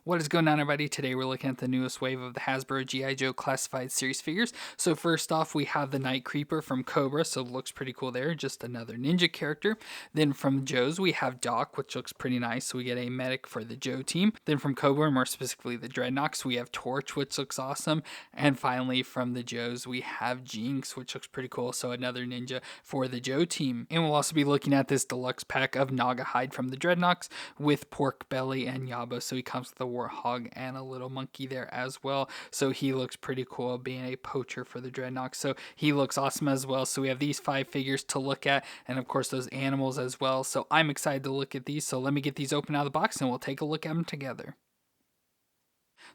What is going on, everybody? Today we're looking at the newest wave of the Hasbro G.I. Joe Classified Series figures. So first off, we have the Night Creeper from Cobra, so it looks pretty cool there, just another ninja character. Then from Joe's, we have Doc, which looks pretty nice, so we get a medic for the Joe team. Then from Cobra, more specifically the Dreadnoks, we have Torch, which looks awesome. And finally, from the Joes, we have Jinx, which looks pretty cool, so another ninja for the Joe team. And we'll also be looking at this deluxe pack of Gnawgahyde from the Dreadnoks with Porkbelly and Yobbo, so he comes with the warthog and a little monkey there as well, so he looks pretty cool being a poacher for the Dreadnok, so he looks awesome as well. So we have these 5 figures to look at, and of course those animals as well, so I'm excited to look at these. So let me get these open out of the box and we'll take a look at them together.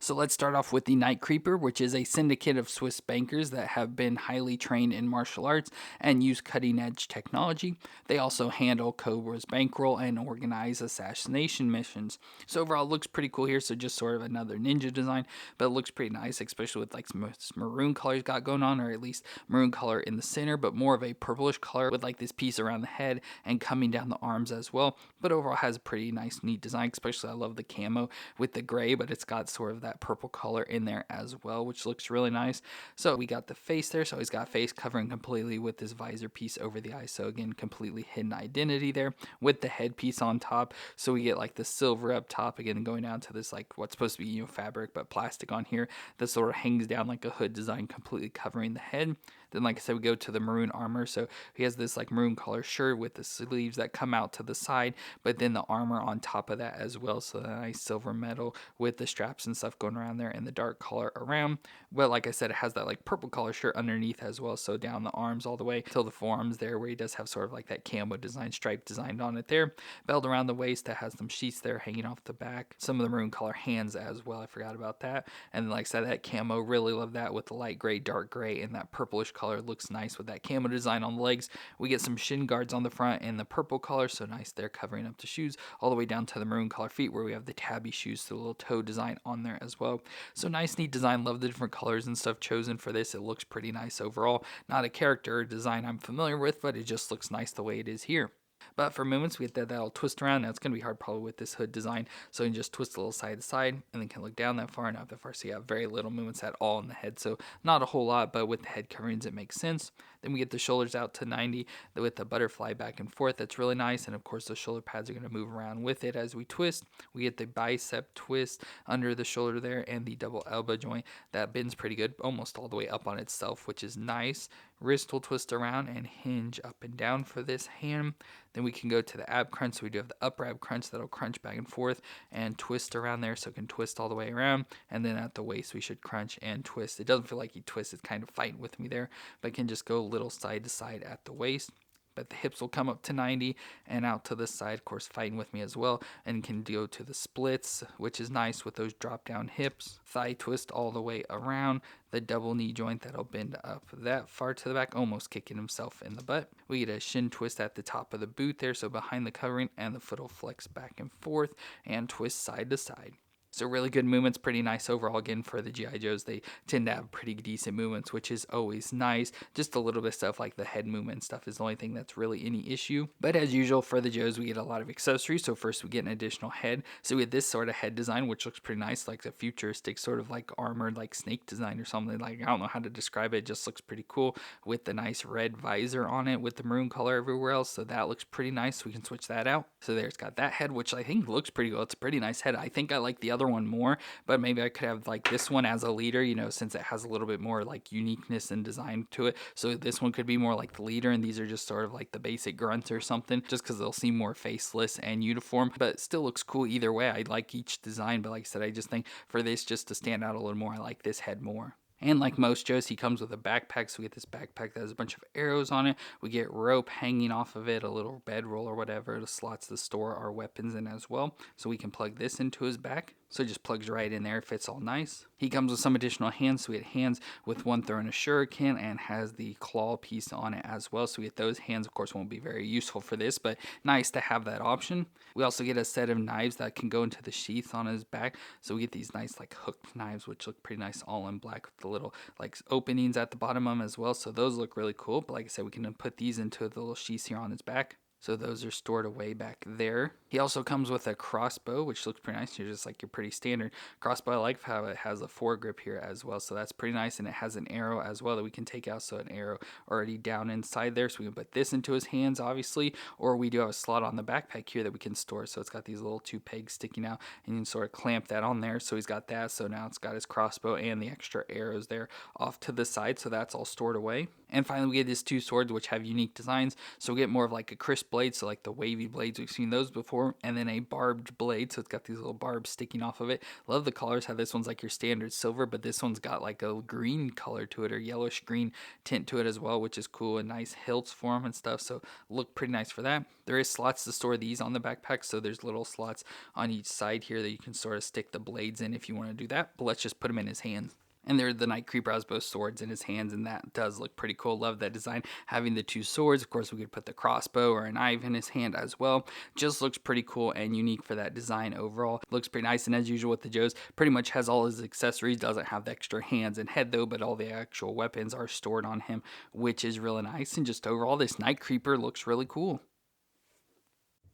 So let's start off with the Night Creeper, which is a syndicate of Swiss bankers that have been highly trained in martial arts and use cutting-edge technology. They also handle Cobra's bankroll and organize assassination missions. So overall, it looks pretty cool here. So just sort of another ninja design, but it looks pretty nice, especially with like some maroon colors got going on, or at least maroon color in the center, but more of a purplish color with like this piece around the head and coming down the arms as well. But overall, has a pretty nice, neat design. Especially I love the camo with the gray, but it's got sort of that purple color in there as well, which looks really nice. So we got the face there, so he's got face covering completely with this visor piece over the eyes, so again, completely hidden identity there with the headpiece on top. So we get like the silver up top again, going down to this like what's supposed to be, fabric but plastic on here that sort of hangs down like a hood design, completely covering the head. Then, like I said, we go to the maroon armor. So he has this like maroon color shirt with the sleeves that come out to the side, but then the armor on top of that as well. So the nice silver metal with the straps and stuff going around there and the dark color around. But like I said, it has that like purple color shirt underneath as well. So down the arms all the way till the forearms there, where he does have sort of like that camo design stripe designed on it there. Belt around the waist that has some sheaths there hanging off the back. Some of the maroon color hands as well. I forgot about that. And like I said, that camo, really love that with the light gray, dark gray, and that purplish color. Looks nice with that camo design on the legs. We get some shin guards on the front in the purple color, so nice there, covering up the shoes all the way down to the maroon color feet, where we have the tabby shoes, the little toe design on there as well. So nice, neat design. Love the different colors and stuff chosen for this. It looks pretty nice overall. Not a character design I'm familiar with, but it just looks nice the way it is here. But for movements, we get that'll twist around. Now it's going to be hard probably with this hood design, so you can just twist a little side to side and then can look down that far and up that far. So you have very little movements at all in the head, so not a whole lot, but with the head coverings it makes sense. Then we get the shoulders out to 90 with the butterfly back and forth. That's really nice, and of course the shoulder pads are going to move around with it as we twist. We get the bicep twist under the shoulder there and the double elbow joint. That bends pretty good, almost all the way up on itself, which is nice. Wrist will twist around and hinge up and down for this hand. Then we can go to the ab crunch. So we do have the upper ab crunch that'll crunch back and forth and twist around there, so it can twist all the way around. And then at the waist we should crunch and twist. It doesn't feel like he twists, it's kind of fighting with me there, but it can just go a little side to side at the waist. But the hips will come up to 90 and out to the side, of course, fighting with me as well, and can go to the splits, which is nice with those drop down hips. Thigh twist all the way around. The double knee joint that'll bend up that far to the back, almost kicking himself in the butt. We get a shin twist at the top of the boot there, so behind the covering, and the foot will flex back and forth and twist side to side. So really good movements, pretty nice overall. Again, for the G.I. Joes, they tend to have pretty decent movements, which is always nice. Just a little bit of stuff like the head movement stuff is the only thing that's really any issue. But as usual for the Joes, we get a lot of accessories. So first we get an additional head. So we get this sort of head design, which looks pretty nice, like a futuristic sort of like armored like snake design or something. Like, I don't know how to describe it. It just looks pretty cool with the nice red visor on it with the maroon color everywhere else. So that looks pretty nice. So we can switch that out. So there, it's got that head, which I think looks pretty good. It's a pretty nice head. I think I like the other one more, but maybe I could have like this one as a leader, since it has a little bit more like uniqueness and design to it. So this one could be more like the leader, and these are just sort of like the basic grunts or something, just because they'll seem more faceless and uniform, but it still looks cool either way. I like each design, but like I said, I just think for this just to stand out a little more, I like this head more. And like most Joes, he comes with a backpack, so we get this backpack that has a bunch of arrows on it. We get rope hanging off of it, a little bedroll or whatever, the slots to store our weapons in as well. So we can plug this into his back. So it just plugs right in there, fits all nice. He comes with some additional hands, so we get hands with one throwing a shuriken and has the claw piece on it as well. So we get those hands, of course, won't be very useful for this, but nice to have that option. We also get a set of knives that can go into the sheath on his back. So we get these nice like hooked knives, which look pretty nice, all in black with the little like openings at the bottom of them as well. So those look really cool. But like I said, we can put these into the little sheaths here on his back. So those are stored away back there. He also comes with a crossbow, which looks pretty nice. You're just like your pretty standard crossbow. I like how it has a foregrip here as well. So that's pretty nice. And it has an arrow as well that we can take out. So an arrow already down inside there. So we can put this into his hands, obviously. Or we do have a slot on the backpack here that we can store. So it's got these little 2 pegs sticking out. And you can sort of clamp that on there. So he's got that. So now it's got his crossbow and the extra arrows there off to the side. So that's all stored away. And finally, we get his 2 swords, which have unique designs. So we get more of like a crisp blade, so like the wavy blades, we've seen those before. And then a barbed blade, so it's got these little barbs sticking off of it. Love the colors, how this one's like your standard silver, but this one's got like a green color to it, or yellowish green tint to it as well, which is cool. And nice hilts for them and stuff, so look pretty nice for that. There is slots to store these on the backpack, so there's little slots on each side here that you can sort of stick the blades in if you want to do that. But let's just put them in his hands. And there, the Night Creeper has both swords in his hands, and that does look pretty cool. Love that design. Having the 2 swords, of course, we could put the crossbow or a knife in his hand as well. Just looks pretty cool and unique for that design overall. Looks pretty nice, and as usual with the Joes, pretty much has all his accessories. Doesn't have the extra hands and head though, but all the actual weapons are stored on him, which is really nice. And just overall, this Night Creeper looks really cool.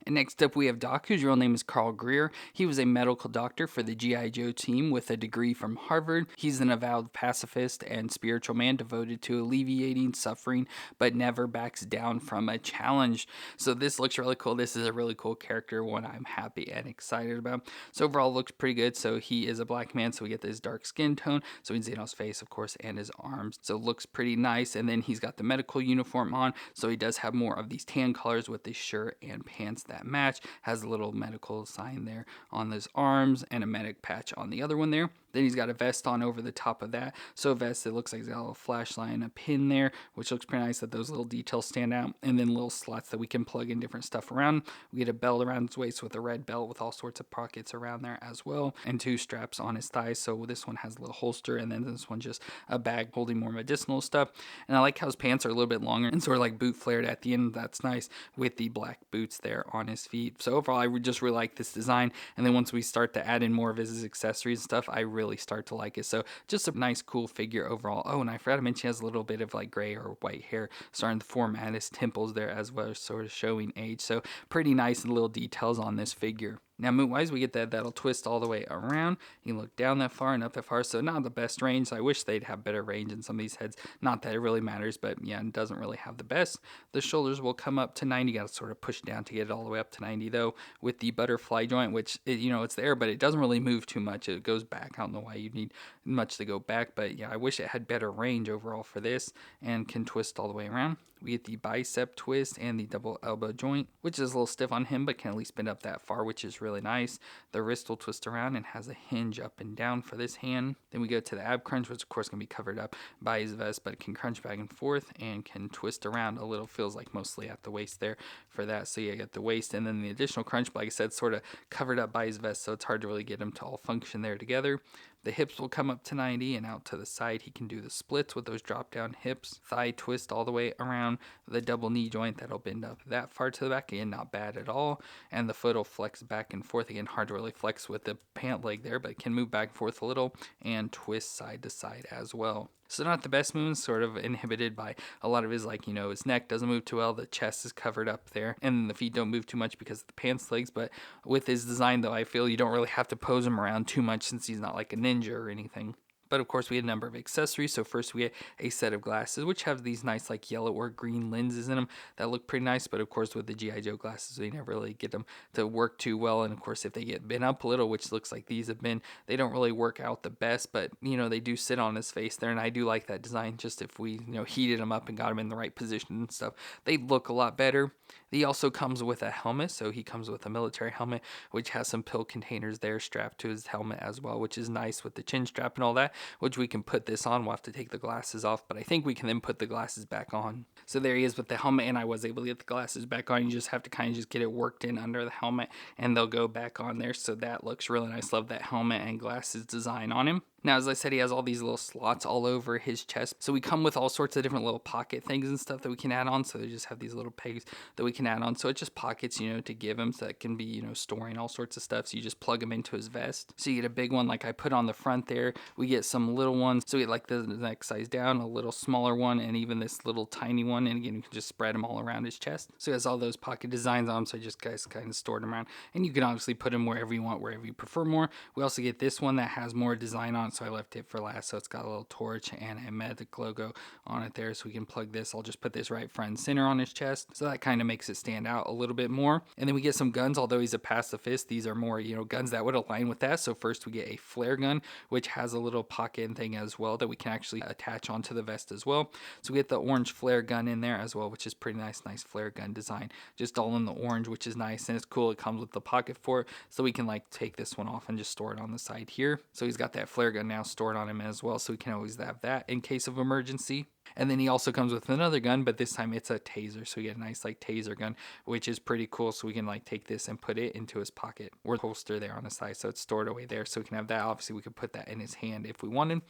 And next up, we have Doc, whose real name is Carl Greer. He was a medical doctor for the G.I. Joe team with a degree from Harvard. He's an avowed pacifist and spiritual man devoted to alleviating suffering, but never backs down from a challenge. So this looks really cool. This is a really cool character, one I'm happy and excited about. So overall, looks pretty good. So he is a black man, so we get this dark skin tone. So we can see it on his face, of course, and his arms. So looks pretty nice. And then he's got the medical uniform on, so he does have more of these tan colors with his shirt and pants that match. Has a little medical sign there on his arms and a medic patch on the other one there. Then he's got a vest on over the top of that. So a vest, it looks like he's got a little flashlight and a pin there, which looks pretty nice that those little details stand out. And then little slots that we can plug in different stuff around. We get a belt around his waist with a red belt with all sorts of pockets around there as well. And 2 straps on his thighs. So this one has a little holster, and then this one just a bag holding more medicinal stuff. And I like how his pants are a little bit longer and sort of like boot flared at the end. That's nice with the black boots there on his feet. So overall, I just really like this design. And then once we start to add in more of his accessories and stuff, I really start to like it. So just a nice, cool figure overall. Oh, and I forgot to mention he has a little bit of like gray or white hair starting to form at his temples there as well, sort of showing age. So pretty nice and little details on this figure. Now, moot-wise, we get that'll twist all the way around. You can look down that far and up that far, so not the best range. I wish they'd have better range in some of these heads. Not that it really matters, but yeah, it doesn't really have the best. The shoulders will come up to 90. You got to sort of push down to get it all the way up to 90, though, with the butterfly joint, which, it's there, but it doesn't really move too much. It goes back. I don't know why you need much to go back, but yeah, I wish it had better range overall for this and can twist all the way around. We get the bicep twist and the double elbow joint, which is a little stiff on him, but can at least bend up that far, which is really nice. The wrist will twist around and has a hinge up and down for this hand. Then we go to the ab crunch, which of course can be covered up by his vest, but it can crunch back and forth and can twist around a little. Feels like mostly at the waist there for that. So you get the waist and then the additional crunch, but like I said, sort of covered up by his vest, so it's hard to really get him to all function there together. The hips will come up to 90 and out to the side. He can do the splits with those drop down hips. Thigh twist all the way around. The double knee joint, that'll bend up that far to the back. Again, not bad at all. And the foot will flex back and forth. Again, hard to really flex with the pant leg there, but it can move back and forth a little and twist side to side as well. So not the best moves, sort of inhibited by a lot of his, his neck doesn't move too well, the chest is covered up there, and the feet don't move too much because of the pants legs. But with his design, though, I feel you don't really have to pose him around too much since he's not like a ninja or anything. But of course, we had a number of accessories. So first we get a set of glasses, which have these nice yellow or green lenses in them that look pretty nice. But of course, with the G.I. Joe glasses, we never really get them to work too well. And of course, if they get bent up a little, which looks like these have been, they don't really work out the best. But, they do sit on his face there. And I do like that design. Just if we, heated them up and got them in the right position and stuff, they'd look a lot better. He also comes with a helmet. So he comes with a military helmet, which has some pill containers there strapped to his helmet as well, which is nice with the chin strap and all that, which we can put this on. We'll have to take the glasses off, but I think we can then put the glasses back on. So there he is with the helmet, and I was able to get the glasses back on. You just have to kind of just get it worked in under the helmet, and they'll go back on there. So that looks really nice. Love that helmet and glasses design on him. Now, as I said, he has all these little slots all over his chest. So we come with all sorts of different little pocket things and stuff that we can add on. So they just have these little pegs that we can add on. So it just pockets, to give him, so that can be, storing all sorts of stuff. So you just plug them into his vest. So you get a big one like I put on the front there. We get some little ones. So we get like the next size down, a little smaller one, and even this little tiny one. And again, you can just spread them all around his chest. So he has all those pocket designs on them. So I just guys kind of stored them around. And you can obviously put them wherever you want, wherever you prefer more. We also get this one that has more design on it, so I left it for last. So it's got a little torch and a medic logo on it there, so we can plug this. I'll just put this right front and center on his chest, so that kind of makes it stand out a little bit more. And then we get some guns. Although he's a pacifist, these are more guns that would align with that. So first we get a flare gun, which has a little pocket and thing as well that we can actually attach onto the vest as well. So we get the orange flare gun in there as well, which is pretty nice flare gun design, just all in the orange, which is nice. And it's cool, it comes with the pocket for it, so we can like take this one off and just store it on the side here. So he's got that flare gun now stored on him as well, so we can always have that in case of emergency. And then he also comes with another gun, but this time it's a taser. So we get a nice taser gun, which is pretty cool. So we can take this and put it into his pocket or holster there on the side. So it's stored away there. So we can have that. Obviously we could put that in his hand if we wanted.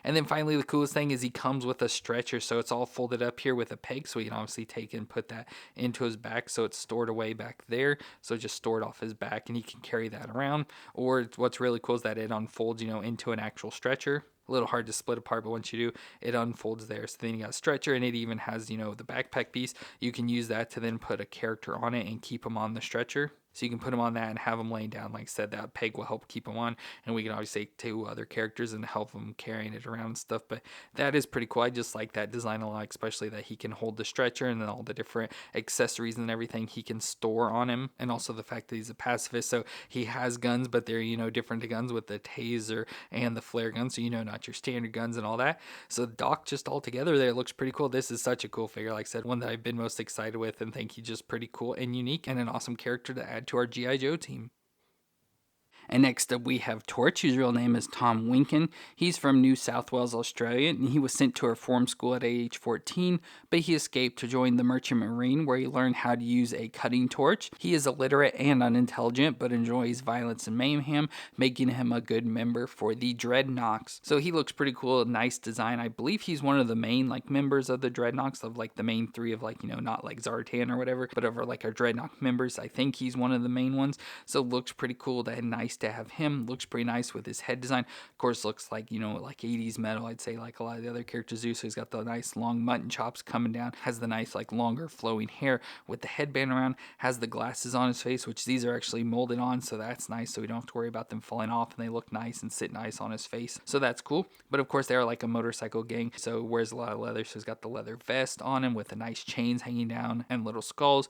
And then finally the coolest thing is he comes with a stretcher. So it's all folded up here with a peg. So we can obviously take and put that into his back. So it's stored away back there. So just stored off his back and he can carry that around. Or what's really cool is that it unfolds, into an actual stretcher. A little hard to split apart, but once you do, it unfolds there. So then you got a stretcher, and it even has, the backpack piece. You can use that to then put a character on it and keep them on the stretcher. So you can put them on that and have them laying down. Like I said, that peg will help keep them on. And we can obviously take 2 other characters and help them carrying it around and stuff. But that is pretty cool. I just like that design a lot, especially that he can hold the stretcher and then all the different accessories and everything he can store on him. And also the fact that he's a pacifist. So he has guns, but they're, different guns with the taser and the flare gun. So, not your standard guns and all that. So Doc just all together there looks pretty cool. This is such a cool figure. Like I said, one that I've been most excited with and think he's just pretty cool and unique and an awesome character to add to our G.I. Joe team. And next up we have Torch, whose real name is Tom Winkin. He's from New South Wales, Australia, and he was sent to a reform school at age 14, but he escaped to join the Merchant Marine, where he learned how to use a cutting torch. He is illiterate and unintelligent, but enjoys violence and mayhem, making him a good member for the Dreadnoks. So he looks pretty cool, nice design. I believe he's one of the main members of the Dreadnoks, of the main 3 of not like Zartan or whatever, but of our our Dreadnok members. I think he's one of the main ones. So looks pretty cool and nice to have him. Looks pretty nice with his head design. Of course, looks like 80s metal, I'd say, like a lot of the other characters do. So he's got the nice long mutton chops coming down, has the nice longer flowing hair with the headband around, has the glasses on his face, which these are actually molded on, so that's nice, so we don't have to worry about them falling off, and they look nice and sit nice on his face, so that's cool. But of course they are like a motorcycle gang, so he wears a lot of leather. So he's got the leather vest on him with the nice chains hanging down and little skull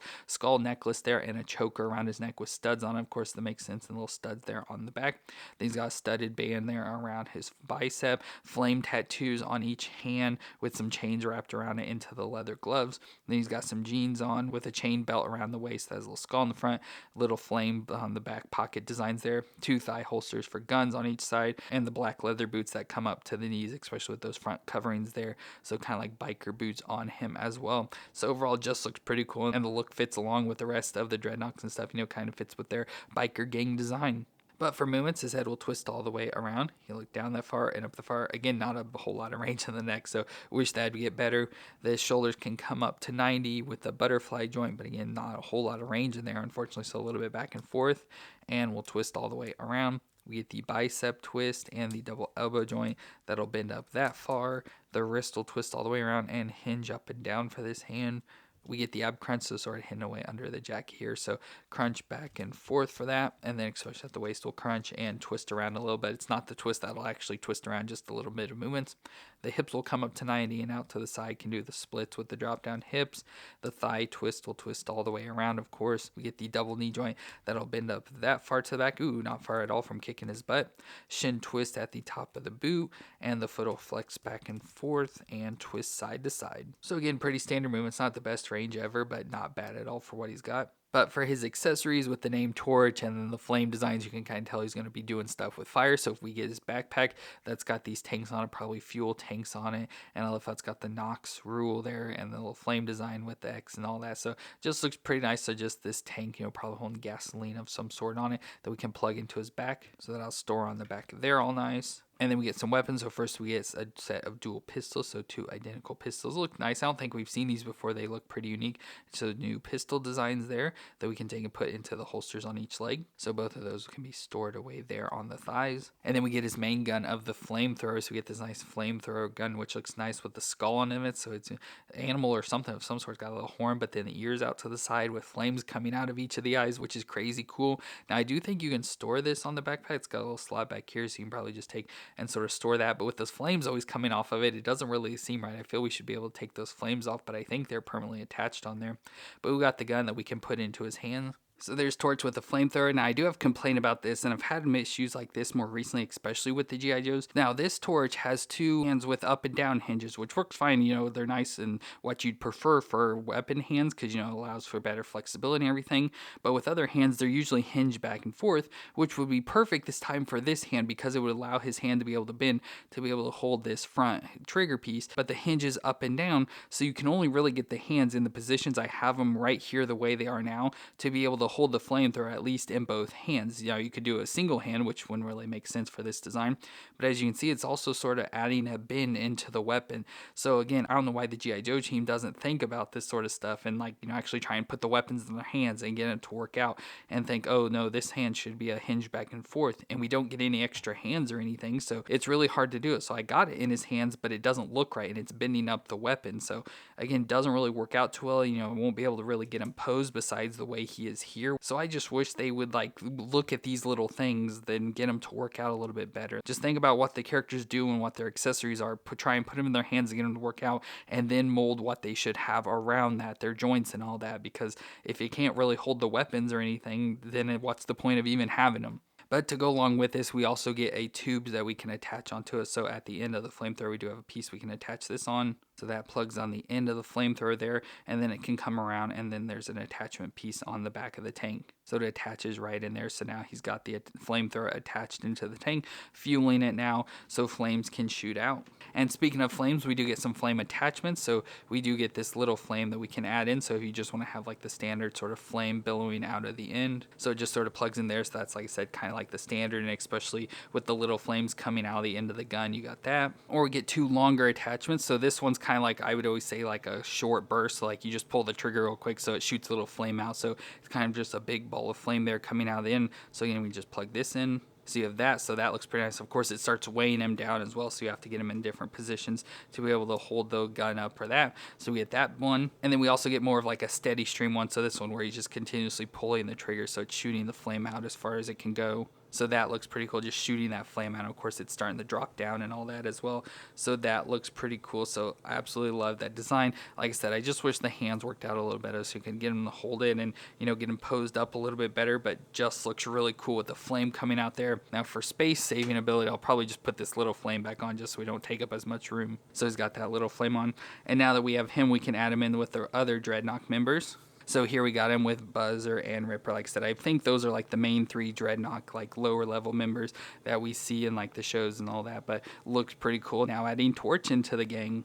necklace there, and a choker around his neck with studs on it. Of course that makes sense, and little studs there on the back. Then he's got a studded band there around his bicep, flame tattoos on each hand with some chains wrapped around it into the leather gloves. Then he's got some jeans on with a chain belt around the waist that has a little skull in the front, little flame on the back pocket designs there, 2 thigh holsters for guns on each side, and the black leather boots that come up to the knees, especially with those front coverings there. So kind of like biker boots on him as well. So overall just looks pretty cool, and the look fits along with the rest of the Dreadnoks and stuff, kind of fits with their biker gang design. But for movements, his head will twist all the way around. He'll look down that far and up the far. Again, not a whole lot of range in the neck, so wish that would get better. The shoulders can come up to 90 with the butterfly joint, but again, not a whole lot of range in there, unfortunately, so a little bit back and forth. And we'll twist all the way around. We get the bicep twist and the double elbow joint that'll bend up that far. The wrist will twist all the way around and hinge up and down for this hand. We get the ab crunch, so sort of hidden away under the jacket here, so crunch back and forth for that, and then especially at the waist will crunch and twist around a little bit. It's not the twist that'll actually twist around, just a little bit of movements. The hips will come up to 90 and out to the side, can do the splits with the drop down hips. The thigh twist will twist all the way around, of course. We get the double knee joint that'll bend up that far to the back, ooh, not far at all from kicking his butt. Shin twist at the top of the boot, and the foot will flex back and forth and twist side to side. So again, pretty standard movements, not the best range ever, but not bad at all for what he's got. But for his accessories with the name Torch and then the flame designs, you can kind of tell he's going to be doing stuff with fire. So if we get his backpack that's got these tanks on it, probably fuel tanks on it, and I love how it's got the Nox rule there and the little flame design with the X and all that. So just looks pretty nice. So just this tank, probably holding gasoline of some sort on it that we can plug into his back. So that I'll store on the back there, all nice. And then we get some weapons. So first we get a set of dual pistols. So 2 identical pistols. Look nice. I don't think we've seen these before. They look pretty unique. So new pistol designs there that we can take and put into the holsters on each leg. So both of those can be stored away there on the thighs. And then we get his main gun of the flamethrower. So we get this nice flamethrower gun, which looks nice with the skull on it. So it's an animal or something of some sort. It's got a little horn, but then the ears out to the side with flames coming out of each of the eyes, which is crazy cool. Now I do think you can store this on the backpack. It's got a little slot back here, so you can probably just take and sort of store that. But with those flames always coming off of it, it doesn't really seem right. I feel we should be able to take those flames off, but I think they're permanently attached on there. But we got the gun that we can put into his hand. So there's Torch with the flamethrower. Now I do have complaint about this, and I've had issues like this more recently, especially with the G.I. Joes. Now this Torch has 2 hands with up and down hinges, which works fine. You know, they're nice and what you'd prefer for weapon hands because, you know, it allows for better flexibility and everything. But with other hands, they're usually hinged back and forth, which would be perfect this time for this hand because it would allow his hand to be able to bend to be able to hold this front trigger piece. But the hinge is up and down, so you can only really get the hands in the positions I have them right here the way they are now to be able to hold the flamethrower at least in both hands. You know, you could do a single hand, which wouldn't really make sense for this design, but as you can see, it's also sort of adding a bend into the weapon. So again, I don't know why the G.I. Joe team doesn't think about this sort of stuff and, like, you know, actually try and put the weapons in their hands and get it to work out and think, oh no, this hand should be a hinge back and forth, and we don't get any extra hands or anything, so it's really hard to do it. So I got it in his hands, but it doesn't look right and it's bending up the weapon. So again, doesn't really work out too well. You know, won't be able to really get him posed besides the way he is here. So I just wish they would, like, look at these little things, then get them to work out a little bit better. Just think about what the characters do and what their accessories are. Try and put them in their hands and get them to work out, and then mold what they should have around that, their joints and all that. Because if you can't really hold the weapons or anything, then what's the point of even having them? But to go along with this, we also get a tube that we can attach onto it. So at the end of the flamethrower, we do have a piece we can attach this on. So that plugs on the end of the flamethrower there, and then it can come around, and then there's an attachment piece on the back of the tank. So it attaches right in there. So now he's got the flamethrower attached into the tank, fueling it now so flames can shoot out. And speaking of flames, we do get some flame attachments. So we do get this little flame that we can add in. So if you just want to have like the standard sort of flame billowing out of the end, so it just sort of plugs in there. So that's, like I said, kind of like the standard, and especially with the little flames coming out of the end of the gun, you got that. Or we get 2 longer attachments. So this one's kind of like, I would always say, like a short burst. So like you just pull the trigger real quick so it shoots a little flame out. So it's kind of just a big ball of flame there coming out of the end. So again, we just plug this in. So you have that, so that looks pretty nice. Of course, it starts weighing him down as well, so you have to get him in different positions to be able to hold the gun up for that. So we get that one, and then we also get more of like a steady stream one, so this one where he's just continuously pulling the trigger, so it's shooting the flame out as far as it can go. So that looks pretty cool, just shooting that flame out. Of course, it's starting to drop down and all that as well. So that looks pretty cool. So I absolutely love that design. Like I said, I just wish the hands worked out a little better so you can get them to hold it and, you know, get them posed up a little bit better, but just looks really cool with the flame coming out there. Now for space saving ability, I'll probably just put this little flame back on just so we don't take up as much room. So he's got that little flame on. And now that we have him, we can add him in with our other Dreadnok members. So here we got him with Buzzer and Ripper. Like I said, I think those are like the main 3 Dreadnok, like lower level members that we see in like the shows and all that, but looks pretty cool. Now adding Torch into the gang.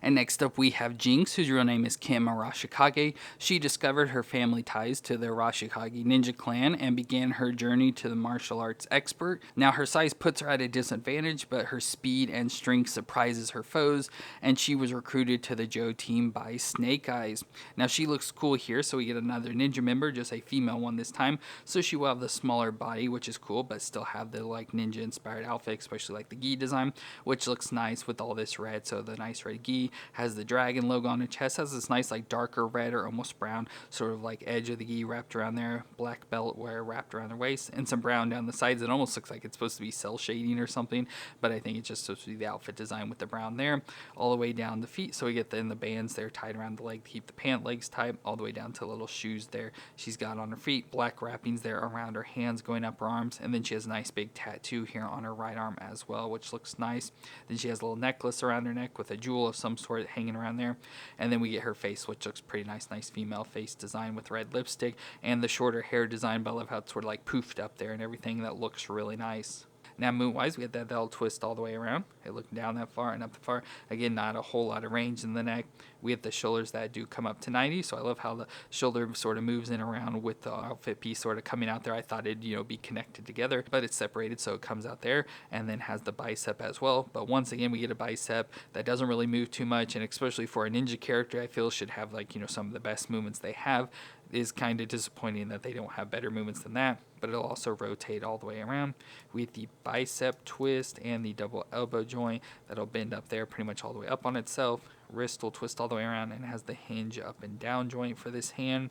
And next up we have Jinx, whose real name is Kim Arashikage. She discovered her family ties to the Arashikage ninja clan and began her journey to the martial arts expert. Now her size puts her at a disadvantage, but her speed and strength surprises her foes, and she was recruited to the Joe team by Snake Eyes. Now she looks cool here, so we get another ninja member, just a female one this time. So she will have the smaller body, which is cool, but still have the like ninja inspired outfit, especially like the gi design, which looks nice with all this red. So the nice red gi has the dragon logo on her chest, has this nice like darker red or almost brown sort of like edge of the gi wrapped around there, black belt wear wrapped around her waist, and some brown down the sides. It almost looks like it's supposed to be cell shading or something, but I think it's just supposed to be the outfit design with the brown there all the way down the feet. So we get the bands there tied around the leg to keep the pant legs tight, all the way down to little shoes there she's got on her feet, black wrappings there around her hands going up her arms, and then she has a nice big tattoo here on her right arm as well, which looks nice. Then she has a little necklace around her neck with a jewel of some sort hanging around there, and then we get her face, which looks pretty nice female face design with red lipstick and the shorter hair design, but I love how it's sort of like poofed up there and everything. That looks really nice. Now moon-wise, we had that'll twist all the way around. It looked down that far and up that far. Again, not a whole lot of range in the neck. We have the shoulders that do come up to 90, so I love how the shoulder sort of moves in around with the outfit piece sort of coming out there. I thought it'd, be connected together, but it's separated, so it comes out there, and then has the bicep as well. But once again, we get a bicep that doesn't really move too much, and especially for a ninja character, I feel should have some of the best movements they have. Is kind of disappointing that they don't have better movements than that, but it'll also rotate all the way around with the bicep twist and the double elbow joint that'll bend up there pretty much all the way up on itself. Wrist will twist all the way around and has the hinge up and down joint for this hand.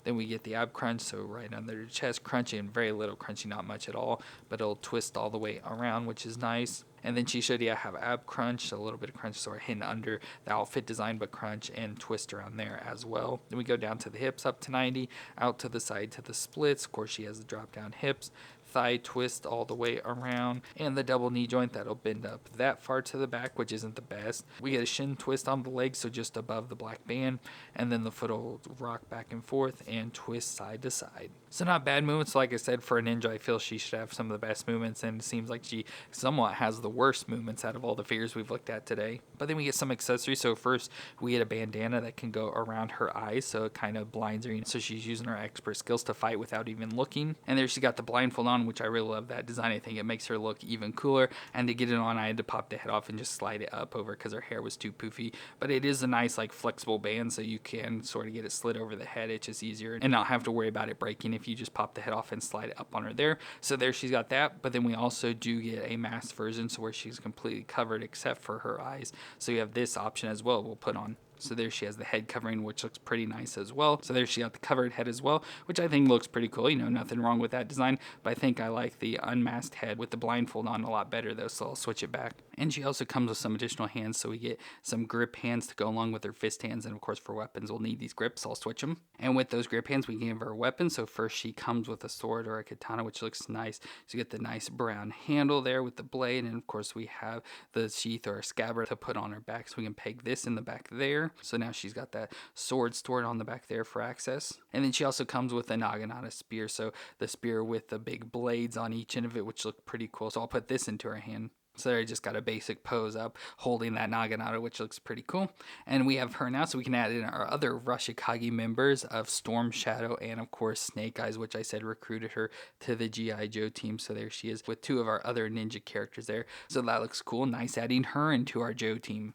Then we get the ab crunch, so right under the chest crunchy, and very little crunchy, not much at all, but it'll twist all the way around, which is nice. And then she should have ab crunch, a little bit of crunch sort of hidden under the outfit design, but crunch and twist around there as well. Then we go down to the hips up to 90, out to the side to the splits. Of course, she has the drop down hips. Thigh twist all the way around, and the double knee joint that'll bend up that far to the back, which isn't the best. We get a shin twist on the leg, so just above the black band, and then the foot will rock back and forth and twist side to side. So not bad movements. Like I said, for a ninja, I feel she should have some of the best movements, and it seems like she somewhat has the worst movements out of all the figures we've looked at today. But then we get some accessories. So first, we get a bandana that can go around her eyes, so it kind of blinds her, so she's using her expert skills to fight without even looking. And there she got the blindfold on, which I really love that design. I think it makes her look even cooler. And to get it on, I had to pop the head off and just slide it up over because her hair was too poofy. But it is a nice flexible band, so you can sort of get it slid over the head. It's just easier and not have to worry about it breaking if you just pop the head off and slide it up on her there. So there she's got that. But then we also do get a masked version, so where she's completely covered except for her eyes. So you have this option as well we'll put on. So there she has the head covering, which looks pretty nice as well. So there she got the covered head as well, which I think looks pretty cool. Nothing wrong with that design, but I think I like the unmasked head with the blindfold on a lot better though, so I'll switch it back. And she also comes with some additional hands, so we get some grip hands to go along with her fist hands, and of course for weapons we'll need these grips, so I'll switch them. And with those grip hands we can give her a weapon. So first she comes with a sword or a katana, which looks nice. So you get the nice brown handle there with the blade, and of course we have the sheath or a scabbard to put on her back, so we can peg this in the back there. So now she's got that sword stored on the back there for access. And then she also comes with a naginata spear, so the spear with the big blades on each end of it, which look pretty cool. So I'll put this into her hand. So there I just got a basic pose up holding that naginata, which looks pretty cool. And we have her now, so we can add in our other Rashikage members of Storm Shadow and of course Snake Eyes, which I said recruited her to the G.I. Joe team. So there she is with two of our other ninja characters there. So that looks cool. Nice adding her into our Joe team.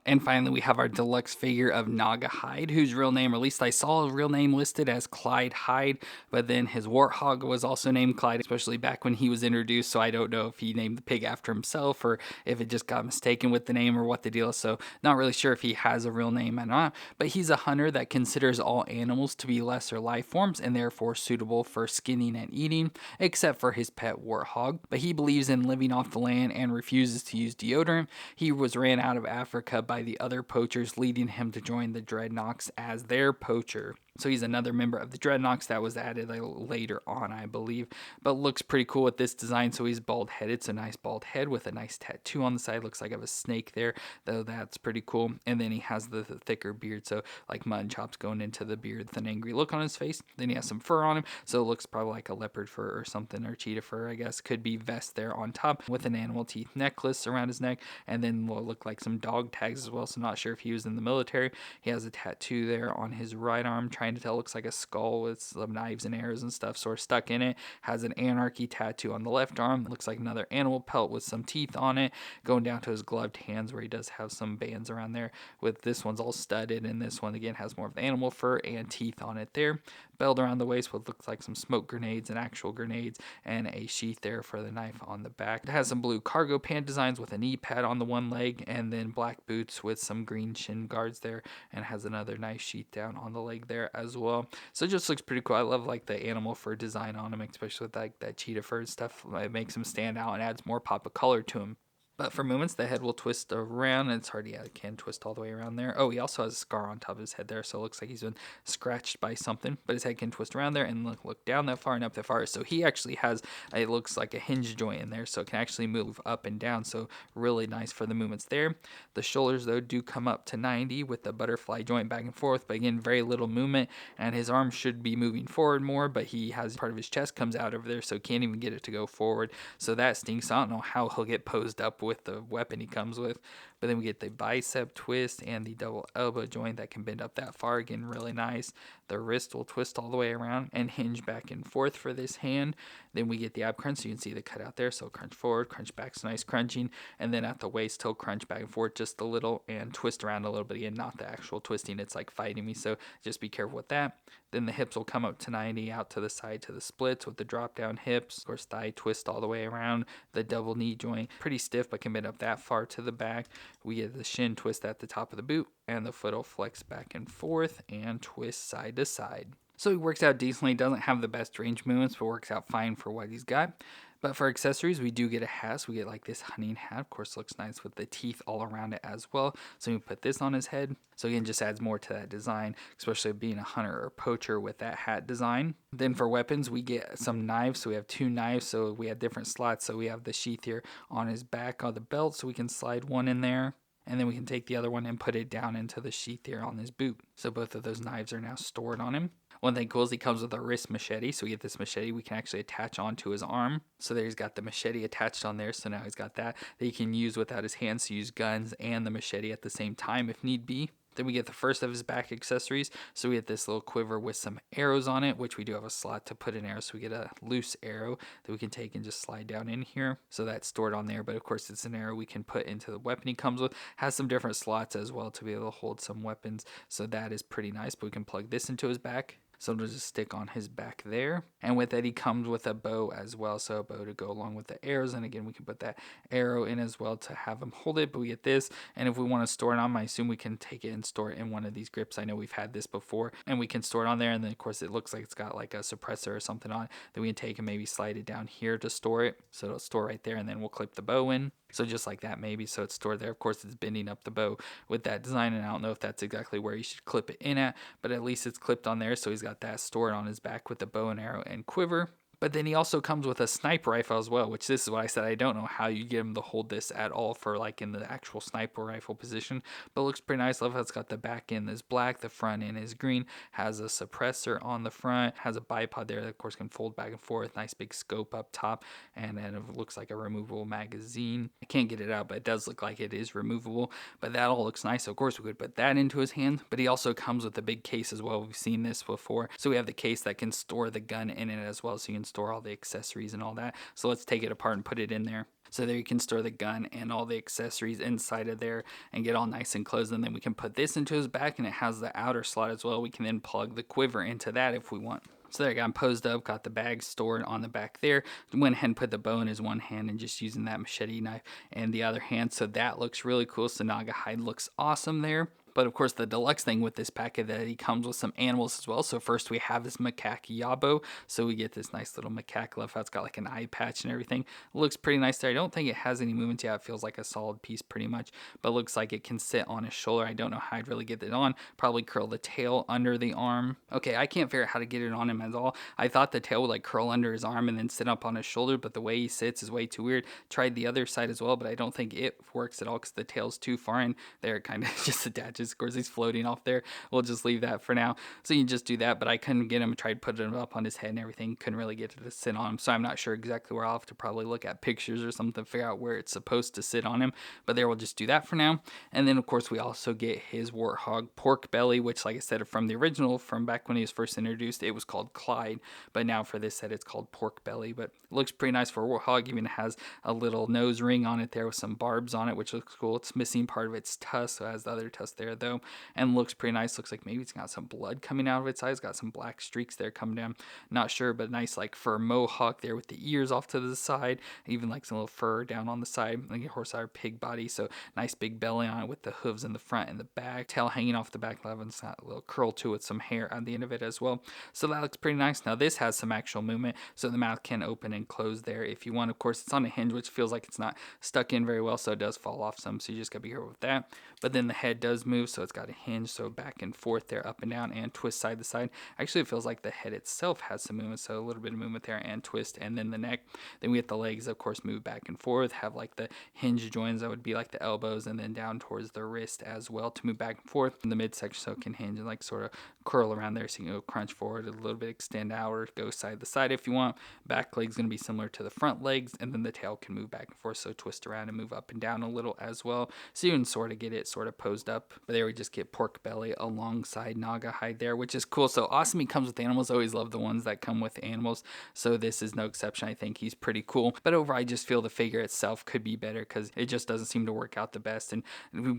And finally, we have our deluxe figure of Gnawgahyde, whose real name, or at least I saw a real name listed as Clyde Hyde, but then his warthog was also named Clyde, especially back when he was introduced, so I don't know if he named the pig after himself or if it just got mistaken with the name or what the deal is, so not really sure if he has a real name or not, but he's a hunter that considers all animals to be lesser life forms and therefore suitable for skinning and eating, except for his pet warthog, but he believes in living off the land and refuses to use deodorant. He was ran out of Africa by the other poachers, leading him to join the Dreadnoks as their poacher. So he's another member of the Dreadnoks that was added later on, I believe. But looks pretty cool with this design. So he's bald-headed. So nice bald head with a nice tattoo on the side. Looks like of a snake there, though that's pretty cool. And then he has the thicker beard. So like mutton chops going into the beard with an angry look on his face. Then he has some fur on him. So it looks probably like a leopard fur or something, or cheetah fur, I guess. Could be vest there on top with an animal teeth necklace around his neck. And then will look like some dog tags as well. So not sure if he was in the military. He has a tattoo there on his right arm, trying to tell. Looks like a skull with some knives and arrows and stuff sort of stuck in it. Has an anarchy tattoo on the left arm. Looks like another animal pelt with some teeth on it, going down to his gloved hands where he does have some bands around there. With this one's all studded, and this one again has more of the animal fur and teeth on it there. Belt around the waist with looks like some smoke grenades and actual grenades, and a sheath there for the knife on the back. It has some blue cargo pant designs with a knee pad on the one leg, and then black boots with some green shin guards there, and has another nice sheath down on the leg there as well. So it just looks pretty cool. I love like the animal fur design on him, especially with like that cheetah fur and stuff. It makes him stand out and adds more pop of color to him. But for movements, the head will twist around, and it's hard, yeah, it can twist all the way around there. Oh, he also has a scar on top of his head there, so it looks like he's been scratched by something. But his head can twist around there and look down that far and up that far. So he actually has, it looks like a hinge joint in there, so it can actually move up and down. So really nice for the movements there. The shoulders, though, do come up to 90 with the butterfly joint back and forth. But again, very little movement, and his arm should be moving forward more, but he has part of his chest comes out over there, so can't even get it to go forward. So that stinks. I don't know how he'll get posed up with the weapon he comes with. But then we get the bicep twist and the double elbow joint that can bend up that far. Again, really nice. The wrist will twist all the way around and hinge back and forth for this hand. Then we get the ab crunch, so you can see the cutout there. So crunch forward, crunch back, so nice crunching. And then at the waist, he'll crunch back and forth just a little and twist around a little bit. Again, not the actual twisting. It's like fighting me, so just be careful with that. Then the hips will come up to 90, out to the side to the splits with the drop down hips. Of course, thigh twist all the way around. The double knee joint, pretty stiff, but can bend up that far to the back. We get the shin twist at the top of the boot, and the foot will flex back and forth and twist side to side. So he works out decently, doesn't have the best range movements, but works out fine for what he's got. But for accessories, we do get a hat. So we get like this hunting hat. Of course, looks nice with the teeth all around it as well. So we put this on his head. So again, just adds more to that design, especially being a hunter or poacher with that hat design. Then for weapons, we get some knives. So we have 2 knives. So we have different slots. So we have the sheath here on his back on the belt. So we can slide one in there. And then we can take the other one and put it down into the sheath here on his boot. So both of those knives are now stored on him. One thing cool is he comes with a wrist machete. So we get this machete we can actually attach onto his arm. So there he's got the machete attached on there. So now he's got that he can use without his hands to use guns and the machete at the same time if need be. Then we get the first of his back accessories. So we get this little quiver with some arrows on it, which we do have a slot to put an arrow. So we get a loose arrow that we can take and just slide down in here. So that's stored on there. But of course, it's an arrow we can put into the weapon he comes with. Has some different slots as well to be able to hold some weapons. So that is pretty nice. But we can plug this into his back. So it'll just stick on his back there. And with that, he comes with a bow as well. So a bow to go along with the arrows. And again, we can put that arrow in as well to have him hold it. But we get this. And if we want to store it on, I assume we can take it and store it in one of these grips. I know we've had this before. And we can store it on there. And then, of course, it looks like it's got like a suppressor or something on it that we can take and maybe slide it down here to store it. So it'll store right there. And then we'll clip the bow in. So just like that, maybe. So it's stored there. Of course, it's bending up the bow with that design. And I don't know if that's exactly where you should clip it in at. But at least it's clipped on there. So he's got that stored on his back with the bow and arrow and quiver. But then he also comes with a sniper rifle as well, which this is what I said. I don't know how you get him to hold this at all for like in the actual sniper rifle position. But it looks pretty nice. Love how it's got the back end is black, the front end is green, has a suppressor on the front, has a bipod there that of course can fold back and forth, nice big scope up top, and then it looks like a removable magazine. I can't get it out, but it does look like it is removable. But that all looks nice. So of course we could put that into his hand. But he also comes with a big case as well. We've seen this before. So we have the case that can store the gun in it as well. So you can store all the accessories and all that. So let's take it apart and put it in there. So there you can store the gun and all the accessories inside of there and get all nice and closed. And then we can put this into his back, and it has the outer slot as well. We can then plug the quiver into that if we want. So there I got him posed up, got the bag stored on the back there. Went ahead and put the bow in his one hand and just using that machete knife in the other hand. So that looks really cool. So Gnawgahyde looks awesome there. But of course, the deluxe thing with this packet that he comes with some animals as well. So first we have this macaque Yobbo. So we get this nice little macaque. Love how it's got like an eye patch and everything. It looks pretty nice there. I don't think it has any movement yet. It feels like a solid piece pretty much. But it looks like it can sit on his shoulder. I don't know how I'd really get it on. Probably curl the tail under the arm. Okay, I can't figure out how to get it on him at all. I thought the tail would like curl under his arm and then sit up on his shoulder. But the way he sits is way too weird. Tried the other side as well, but I don't think it works at all because the tail's too far in. There it kind of just attaches. Of course, he's floating off there. We'll just leave that for now. So you can just do that, but I couldn't get him. Tried putting it up on his head and everything. Couldn't really get it to sit on him. So I'm not sure exactly where. I'll have to probably look at pictures or something to figure out where it's supposed to sit on him. But there, we'll just do that for now. And then of course we also get his warthog Porkbelly, which like I said, from the original, from back when he was first introduced, it was called Clyde. But now for this set, it's called Porkbelly. But it looks pretty nice for a warthog. Even has a little nose ring on it there with some barbs on it, which looks cool. It's missing part of its tusk, so it has the other tusk there there though, and looks pretty nice. Looks like maybe it's got some blood coming out of its eyes. Got some black streaks there coming down. Not sure, but nice like fur mohawk there with the ears off to the side. Even like some little fur down on the side, like a horse or pig body. So nice big belly on it with the hooves in the front and the back. Tail hanging off the back, and it's got a little curl to it, some hair on the end of it as well. So that looks pretty nice. Now this has some actual movement, so the mouth can open and close there if you want. Of course, it's on a hinge, which feels like it's not stuck in very well, so it does fall off some. So you just gotta be careful with that. But then the head does move, so it's got a hinge, so back and forth there, up and down, and twist side to side. Actually, it feels like the head itself has some movement, so a little bit of movement there and twist, and then the neck. Then we get the legs, of course, move back and forth, have like the hinge joins that would be like the elbows, and then down towards the wrist as well to move back and forth in the midsection, so it can hinge and like sort of curl around there, so you can go crunch forward a little bit, extend out, or go side to side if you want. Back leg's going to be similar to the front legs, and then the tail can move back and forth, so twist around and move up and down a little as well, so you can sort of get it sort of posed up. But there we just get Porkbelly alongside Gnawgahyde there, which is cool. So awesome, he comes with animals. Always love the ones that come with animals, so this is no exception. I think he's pretty cool, but overall I just feel the figure itself could be better because it just doesn't seem to work out the best, and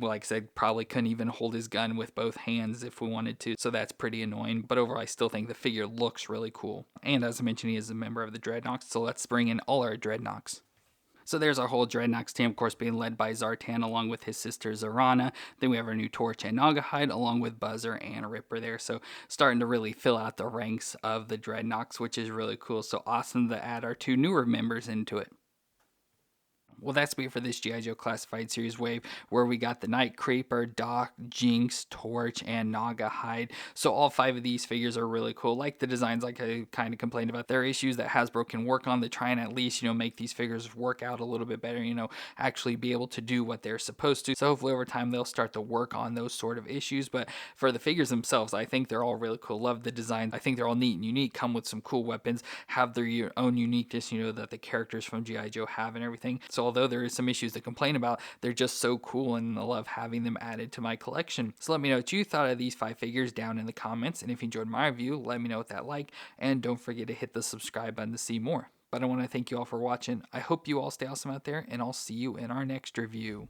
like I said, probably couldn't even hold his gun with both hands if we wanted to, so that's pretty annoying. But overall I still think the figure looks really cool, and as I mentioned, he is a member of the Dreadnoks, so let's bring in all our Dreadnoks. So there's our whole Dreadnoks team, of course, being led by Zartan along with his sister Zarana. Then we have our new Torch and Gnawgahyde along with Buzzer and Ripper there. So starting to really fill out the ranks of the Dreadnoks, which is really cool. So awesome to add our two newer members into it. Well, that's it for this G.I. Joe Classified Series wave, where we got the Night Creeper, Doc, Jinx, Torch, and Gnawgahyde. So all 5 of these figures are really cool. Like the designs, like I kind of complained about, there are issues that Hasbro can work on to try and at least, make these figures work out a little bit better, actually be able to do what they're supposed to. So hopefully over time they'll start to work on those sort of issues. But for the figures themselves, I think they're all really cool. Love the design. I think they're all neat and unique, come with some cool weapons, have their own uniqueness, that the characters from G.I. Joe have and everything. So although there is some issues to complain about, they're just so cool, and I love having them added to my collection. So let me know what you thought of these 5 figures down in the comments, and if you enjoyed my review, let me know what that like, and don't forget to hit the subscribe button to see more. But I want to thank you all for watching. I hope you all stay awesome out there, and I'll see you in our next review.